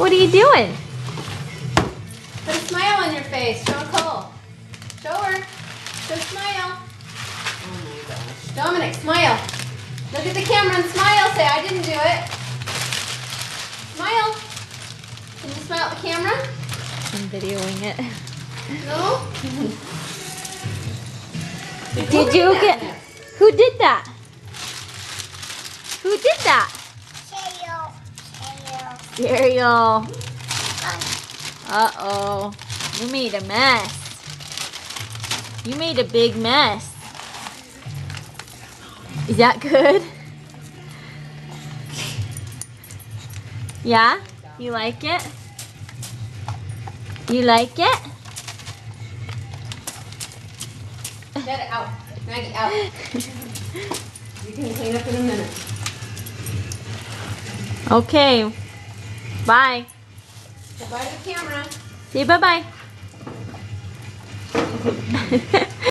What are you doing? Put a smile on your face. Show Nicole. Show her. Show smile. Oh my gosh. Dominic, smile. Look at the camera and smile. Say, I didn't do it. Smile. Can you smile at the camera? I'm videoing it. No? Did you get... Who did that? Who did that? Cereal. Uh-oh. You made a mess. You made a big mess. Is that good? Yeah? You like it? You like it? Get it out. Maggie, out. You can clean up in a minute. Okay. Bye. Say bye to the camera. Say bye-bye.